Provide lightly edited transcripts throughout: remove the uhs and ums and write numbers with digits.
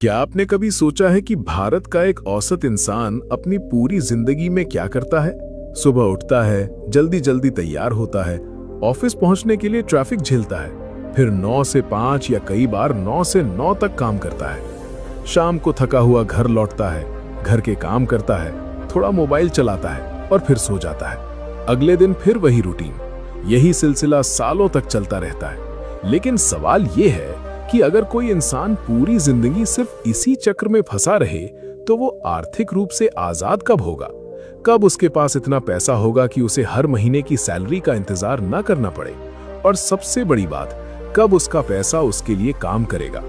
क्या आपने कभी सोचा है कि भारत का एक औसत इंसान अपनी पूरी जिंदगी में क्या करता है? सुबह उठता है, जल्दी जल्दी तैयार होता है, ऑफिस पहुंचने के लिए ट्रैफिक झेलता है, फिर 9 से 5 या कई बार 9 से 9 तक काम करता है। शाम को थका हुआ घर लौटता है, घर के काम करता है, थोड़ा मोबाइल चलाता है और फिर सो जाता है। अगले दिन फिर वही रूटीन। यही सिलसिला सालों तक चलता रहता है। लेकिन सवाल ये है कि अगर कोई इंसान पूरी जिंदगी सिर्फ इसी चक्र में फंसा रहे तो वो आर्थिक रूप से आजाद कब होगा? कब उसके पास इतना पैसा होगा कि उसे हर महीने की सैलरी का इंतजार न करना पड़े? और सबसे बड़ी बात, कब उसका पैसा उसके लिए काम करेगा?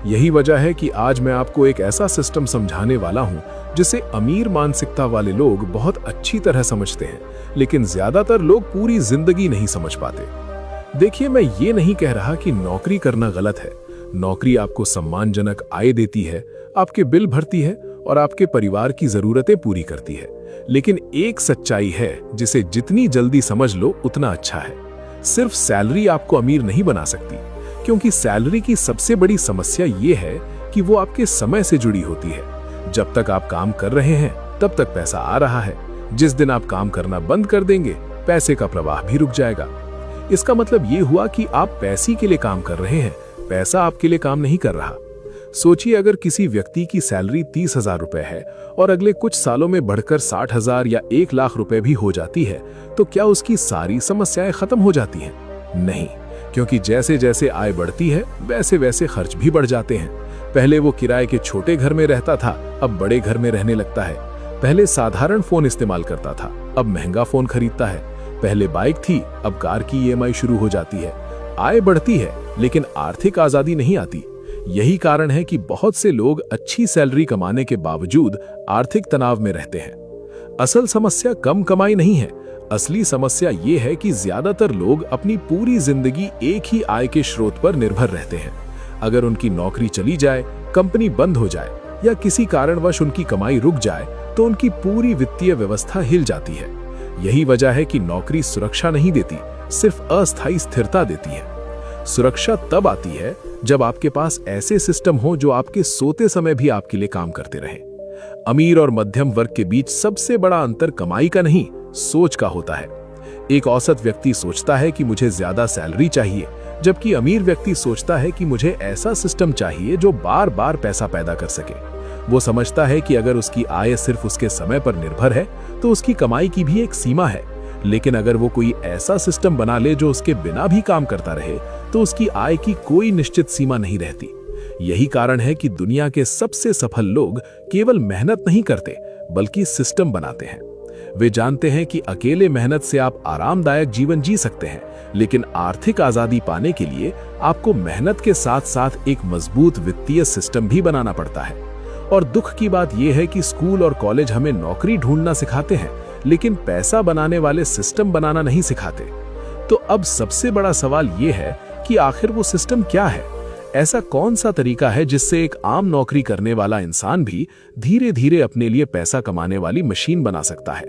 यही वजह है कि आज मैं आपको एक ऐसा सिस्टम समझाने वाला हूं जिसे अमीर मानसिकता वाले लोग बहुत अच्छी तरह समझते हैं, लेकिन ज्यादातर लोग पूरी जिंदगी नहीं समझ पाते। देखिए, मैं ये नहीं कह रहा कि नौकरी करना गलत है। नौकरी आपको सम्मानजनक आय देती है, आपके बिल भरती है और आपके परिवार की जरूरतें पूरी करती है। लेकिन एक सच्चाई है जिसे जितनी जल्दी समझ लो उतना अच्छा है। सिर्फ सैलरी आपको अमीर नहीं बना सकती, क्योंकि सैलरी की सबसे बड़ी समस्या ये है कि वो आपके समय से जुड़ी होती है। जब तक आप काम कर रहे हैं तब तक पैसा आ रहा है। जिस दिन आप काम करना बंद कर देंगे, पैसे का प्रवाह भी रुक जाएगा। इसका मतलब ये हुआ कि आप पैसे के लिए काम कर रहे हैं, पैसा आपके लिए काम नहीं कर रहा। सोचिए, अगर किसी व्यक्ति की सैलरी 30,000 रुपए है और अगले कुछ सालों में बढ़कर 60,000 या 1,00,000 रुपए भी हो जाती है, तो क्या उसकी सारी समस्याएं खत्म हो जाती हैं? नहीं, क्योंकि जैसे जैसे आय बढ़ती है वैसे वैसे खर्च भी बढ़ जाते हैं। पहले वो किराए के छोटे घर में रहता था, अब बड़े घर में रहने लगता है। पहले साधारण फोन इस्तेमाल करता था, अब महंगा फोन खरीदता है। पहले बाइक थी, अब कार की ईएमआई शुरू हो जाती है। आय बढ़ती है लेकिन आर्थिक आजादी नहीं आती। यही कारण है कि बहुत से लोग अच्छी सैलरी कमाने के बावजूद आर्थिक तनाव में रहते हैं। असल समस्या कम कमाई नहीं है, असली समस्या ये है कि ज्यादातर लोग अपनी पूरी जिंदगी एक ही आय के स्रोत पर निर्भर रहते हैं। अगर उनकी नौकरी चली जाए, कंपनी बंद हो जाए या किसी कारणवश उनकी कमाई रुक जाए तो उनकी पूरी वित्तीय व्यवस्था हिल जाती है। यही वजह है कि नौकरी सुरक्षा नहीं देती, सिर्फ अस्थायी स्थिरता देती है। सुरक्षा तब आती है जब आपके पास ऐसे सिस्टम हो जो आपके सोते समय भी आपके लिए काम करते रहें। अमीर और मध्यम वर्ग के बीच सबसे बड़ा अंतर कमाई का नहीं, सोच का होता है। एक औसत व्यक्ति सोचता है कि मुझे ज्यादा सैलरी चाहिए, जबकि अमीर व्यक्ति सोचता है कि मुझे ऐसा सिस्टम चाहिए जो बार बार पैसा पैदा कर सके। वो समझता है कि अगर उसकी आय सिर्फ उसके समय पर निर्भर है तो उसकी कमाई की भी एक सीमा है। लेकिन अगर वो कोई ऐसा सिस्टम बना ले जो उसके बिना भी काम करता रहे तो उसकी आय की कोई निश्चित सीमा नहीं रहती। यही कारण है कि दुनिया के सबसे सफल लोग केवल मेहनत नहीं करते बल्कि सिस्टम बनाते हैं। वे जानते हैं कि अकेले मेहनत से आप आरामदायक जीवन जी सकते हैं, लेकिन आर्थिक आजादी पाने के लिए आपको मेहनत के साथ साथ एक मजबूत वित्तीय सिस्टम भी बनाना पड़ता है। और दुख की बात यह है कि स्कूल और कॉलेज हमें नौकरी ढूंढना सिखाते हैं, लेकिन पैसा बनाने वाले सिस्टम बनाना नहीं सिखाते। तो अब सबसे बड़ा सवाल यह है कि आखिर वो सिस्टम क्या है? ऐसा कौन सा तरीका है जिससे एक आम नौकरी करने वाला इंसान भी धीरे धीरे अपने लिए पैसा कमाने वाली मशीन बना सकता है?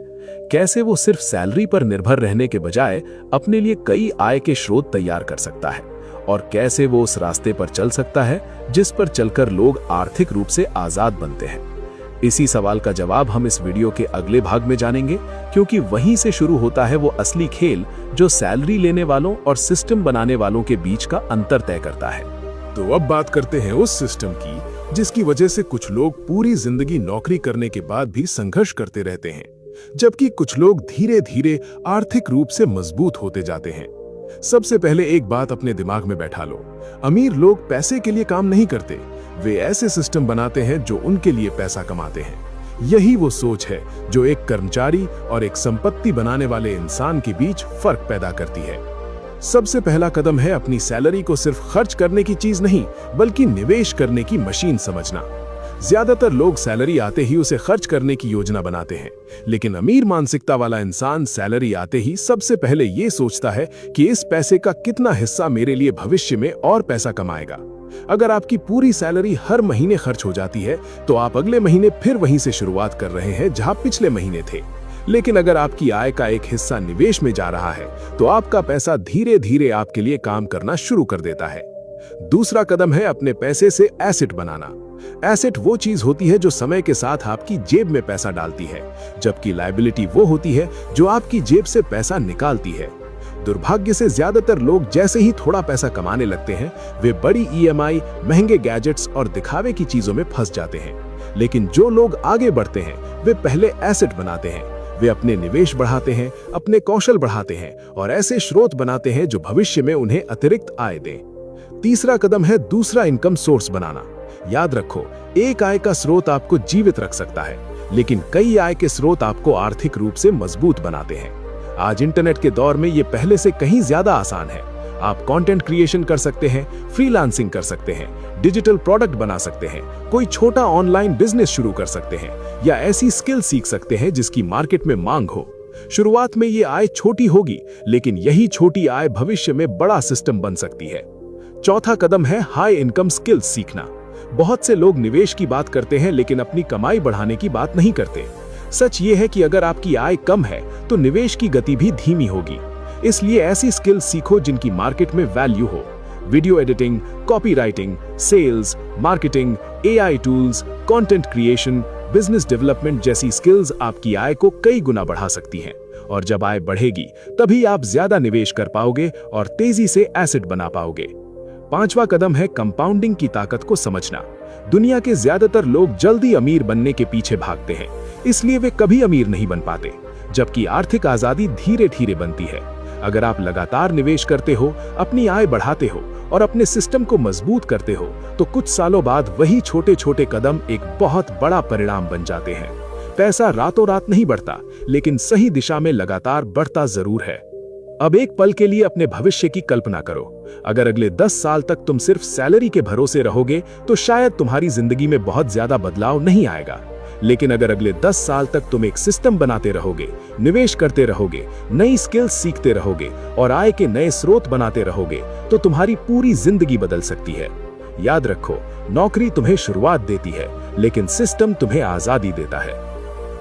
कैसे वो सिर्फ सैलरी पर निर्भर रहने के बजाय अपने लिए कई आय के स्रोत तैयार कर सकता है? और कैसे वो उस रास्ते पर चल सकता है जिस पर चलकर लोग आर्थिक रूप से आजाद बनते हैं? इसी सवाल का जवाब हम इस वीडियो के अगले भाग में जानेंगे, क्योंकि वहीं से शुरू होता है वो असली खेल जो सैलरी लेने वालों और सिस्टम बनाने वालों के बीच का अंतर तय करता है। तो अब बात करते हैं उस सिस्टम की जिसकी वजह से कुछ लोग पूरी जिंदगी नौकरी करने के बाद भी संघर्ष करते रहते हैं, जबकि कुछ लोग धीरे धीरे आर्थिक रूप से मजबूत होते जाते हैं। सबसे पहले एक बात अपने दिमाग में बैठा लो, अमीर लोग पैसे के लिए काम नहीं करते, वे ऐसे सिस्टम बनाते हैं जो उनके लिए पैसा कमाते हैं। यही वो सोच है जो एक कर्मचारी और एक संपत्ति बनाने वाले इंसान के बीच फर्क पैदा करती है। सबसे पहला कदम है अपनी सैलरी को सिर्फ खर्च करने की चीज नहीं बल्कि निवेश करने की मशीन समझना। ज्यादातर लोग सैलरी आते ही उसे खर्च करने की योजना बनाते हैं, लेकिन अमीर मानसिकता वाला इंसान सैलरी आते ही सबसे पहले ये सोचता है कि इस पैसे का कितना हिस्सा मेरे लिए भविष्य में और पैसा कमाएगा। अगर आपकी पूरी सैलरी हर महीने खर्च हो जाती है तो आप अगले महीने फिर वहीं से शुरुआत कर रहे हैं जहां पिछले महीने थे। लेकिन अगर आपकी आय का एक हिस्सा निवेश में जा रहा है तो आपका पैसा धीरे धीरे आपके लिए काम करना शुरू कर देता है। दूसरा कदम है अपने पैसे से एसेट बनाना। एसेट वो चीज होती है जो समय के साथ आपकी जेब में पैसा डालती है, जबकि लायबिलिटी वो होती है जो आपकी जेब से पैसा निकालती है। दुर्भाग्य से ज्यादातर लोग जैसे ही थोड़ा पैसा कमाने लगते हैं, वे बड़ी ईएमआई, महंगे गैजेट्स और दिखावे की चीजों में फंस जाते हैं। लेकिन जो लोग आगे बढ़ते हैं, वे पहले एसेट बनाते हैं। वे अपने निवेश बढ़ाते हैं, अपने कौशल बढ़ाते हैं और ऐसे स्रोत बनाते हैं जो भविष्य में उन्हें अतिरिक्त आय दें। तीसरा कदम है दूसरा इनकम सोर्स बनाना। याद रखो, एक आय का स्रोत आपको जीवित रख सकता है, लेकिन कई आय के स्रोत आपको आर्थिक रूप से मजबूत बनाते हैं। आज इंटरनेट के दौर में ये पहले से कहीं ज्यादा आसान है। आप कंटेंट क्रिएशन कर सकते हैं, फ्रीलांसिंग कर सकते हैं, डिजिटल प्रोडक्ट बना सकते हैं, कोई छोटा ऑनलाइन बिजनेस शुरू कर सकते हैं या ऐसी स्किल सीख सकते हैं जिसकी मार्केट में मांग हो। शुरुआत में ये आय छोटी होगी, लेकिन यही छोटी आय भविष्य में बड़ा सिस्टम बन सकती है। चौथा कदम है हाई इनकम स्किल्स सीखना। बहुत से लोग निवेश की बात करते हैं, लेकिन अपनी कमाई बढ़ाने की बात नहीं करते। सच ये है कि अगर आपकी आय कम है तो निवेश की गति भी धीमी होगी। इसलिए ऐसी स्किल्स सीखो जिनकी मार्केट में वैल्यू हो। Video editing, copywriting, sales, marketing, AI tools, content creation, business development जैसी स्किल्स आपकी आय को कई गुना बढ़ा सकती हैं। और जब आय बढ़ेगी, तभी आप ज्यादा निवेश कर पाओगे और तेजी से एसेट बना पाओगे। पांचवा कदम है कंपाउंडिंग की ताकत को समझना। दुनिया के ज्यादातर लोग जल्दी अमीर बनने के पीछे भागते हैं, इसलिए वे कभी अमीर नहीं बन पाते, जबकि आर्थिक आजादी धीरे धीरे बनती है। अगर आप लगातार निवेश करते हो, अपनी आय बढ़ाते हो और अपने सिस्टम को मजबूत करते हो, तो कुछ सालों बाद वही छोटे छोटे कदम एक बहुत बड़ा परिणाम बन जाते हैं। पैसा रातों रात नहीं बढ़ता, लेकिन सही दिशा में लगातार बढ़ता जरूर है। अब एक पल के लिए अपने भविष्य की कल्पना करो। अगर अगले 10 साल तक तुम सिर्फ सैलरी के भरोसे रहोगे, तो शायद तुम्हारी जिंदगी में बहुत ज्यादा बदलाव नहीं आएगा। लेकिन अगर अगले 10 साल तक तुम एक सिस्टम बनाते रहोगे, निवेश करते रहोगे, नई स्किल्स सीखते रहोगे और आय के नए स्रोत बनाते रहोगे, तो तुम्हारी पूरी जिंदगी बदल सकती है। याद रखो, नौकरी तुम्हें शुरुआत देती है, लेकिन सिस्टम तुम्हें आजादी देता है।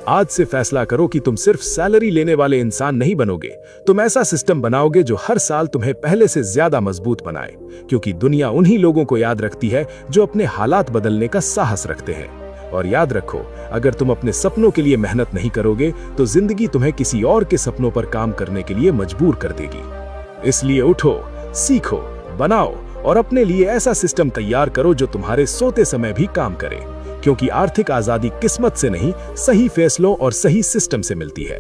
आज से फैसला करो कि तुम सिर्फ सैलरी लेने वाले इंसान नहीं बनोगे, तुम ऐसा सिस्टम बनाओगे जो हर साल तुम्हें पहले से ज्यादा मजबूत बनाए, क्योंकि दुनिया उन्हीं लोगों को याद रखती है जो अपने हालात बदलने का साहस रखते हैं। और याद रखो, अगर तुम अपने सपनों के लिए मेहनत नहीं करोगे, तो जिंदगी तुम्हें किसी और के सपनों पर काम करने के लिए मजबूर कर देगी। इसलिए उठो, सीखो, बनाओ और अपने लिए ऐसा सिस्टम तैयार करो जो तुम्हारे सोते समय भी काम करे, क्योंकि आर्थिक आजादी किस्मत से नहीं, सही फैसलों और सही सिस्टम से मिलती है।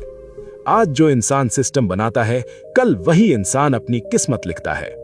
आज जो इंसान सिस्टम बनाता है, कल वही इंसान अपनी किस्मत लिखता है।